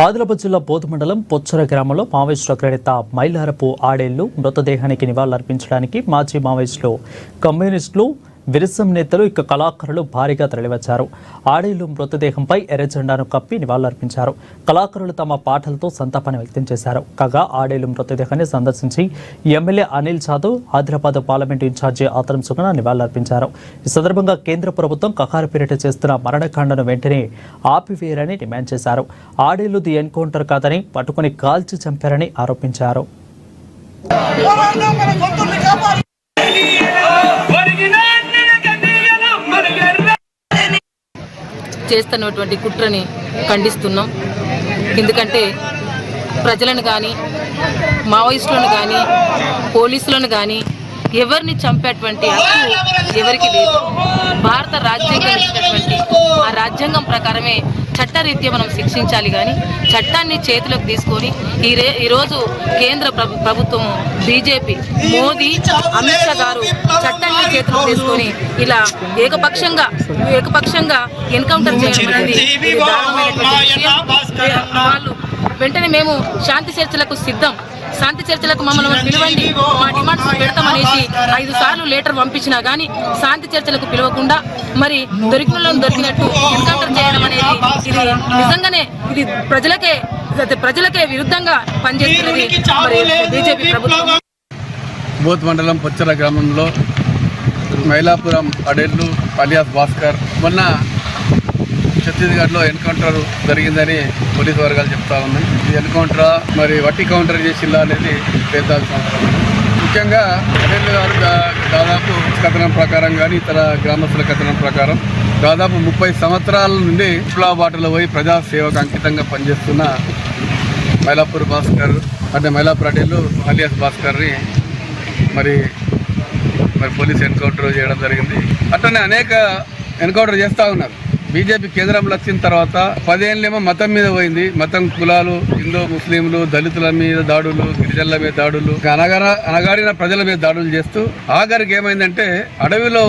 ఆదిలాబాద్ జిల్లా బోధ మండలం పొచ్చర గ్రామంలో మావోయిస్టుల గ్రనేత మైలారపు ఆడేళ్లు మృతదేహానికి నివాళులర్పించడానికి మాజీ మావోయిస్టులు, కమ్యూనిస్టులు, విరసం నేతలు ఇక కళాకారులు భారీగా తరలివచ్చారు. ఆడేళ్లు మృతదేహంపై ఎర్రజెండాను కప్పి నివాళులర్పించారు. కళాకారులు తమ పాటలతో సంతాపాన్ని వ్యక్తం చేశారు. కాగా ఆడేళ్లు మృతదేహాన్ని సందర్శించి MLA Anil Jadhav, Adilabad parliament incharge Athram Suguna నివాళులర్పించారు. ఈ సందర్భంగా కేంద్ర ప్రభుత్వం కకారపేరిట చేస్తున్న మరణకాండను వెంటనే ఆపివేయాలని డిమాండ్ చేశారు. ఆడేళ్లుది ఎన్కౌంటర్ కాదని పట్టుకుని కాల్చి చంపారని ఆరోపించారు. చేస్తున్నటువంటి కుట్రని ఖండిస్తున్నాం. ఎందుకంటే ప్రజలను కానీ, మావోయిస్టులను కానీ, పోలీసులను కానీ ఎవరిని చంపేటువంటి హక్కు ఎవరికి లేదు. భారత రాజ్యాంగం ఇచ్చినటువంటి ఆ రాజ్యాంగం ప్రకారమే చట్టరీత్యా మనం శిక్షించాలి. కానీ చట్టాన్ని చేతిలోకి తీసుకొని ఈరోజు కేంద్ర ప్రభుత్వం, బీజేపీ, మోదీ, అమిత్ షా గారు చట్టాన్ని చేతిలో తీసుకొని ఇలా ఏకపక్షంగా ఎన్కౌంటర్ చేయడం అనేది దారుణమైనటువంటి విషయం. వాళ్ళు వెంటనే మేము శాంతి చర్చలకు సిద్ధం, శాంతి చర్చలకు మమ్మల్ని పిలవండి, మా డిమాండ్స్ పెడతామనేసి 5 సార్లు లెటర్ పంపించినా కానీ శాంతి చర్చలకు పిలవకుండా మరి దొరికినట్టు ఎన్కౌంటర్ చేయడం అనేది ఇది నిజంగానే ఇది ప్రజలకే విరుద్ధంగా పనిచేస్తున్నది మరి బీజేపీ ప్రభుత్వం. బోధ్ మండలం పొచ్చర గ్రామంలో మైలాపురం ఆడేళ్లు అలియాస్ భాస్కర్ మొన్న ఛత్తీస్గఢ్లో ఎన్కౌంటర్ జరిగిందని పోలీసు వర్గాలు చెప్తా ఉన్నాయి. ఈ ఎన్కౌంటర్ మరి వట్టి కౌంటర్ చేసిల్లా అనేది పేదాల్సిన అవసరం. ముఖ్యంగా అడేళ్లు గారు దాదాపు కథనం ప్రకారం కానీ ఇతర గ్రామస్తుల కథనం ప్రకారం దాదాపు 30 సంవత్సరాల నుండి విప్లవ బాటలో పోయి ప్రజాసేవకు అంకితంగా పనిచేస్తున్న మైలాపూర్ భాస్కర్ అంటే మైలాపూర్ అడేళ్లు అలియాస్ భాస్కర్ని మరి పోలీసు ఎన్కౌంటర్ చేయడం జరిగింది. అట్లనే అనేక ఎన్కౌంటర్ చేస్తూ ఉన్నారు. బీజేపీ కేంద్రంలో వచ్చిన తర్వాత 10 ఏళ్ళేమో మతం మీద పోయింది. మతం, కులాలు, హిందూ, ముస్లింలు, దళితుల మీద దాడులు, గిరిజనుల మీద దాడులు, అనగాడిన ప్రజల మీద దాడులు చేస్తూ ఆఖరికి ఏమైందంటే అడవిలో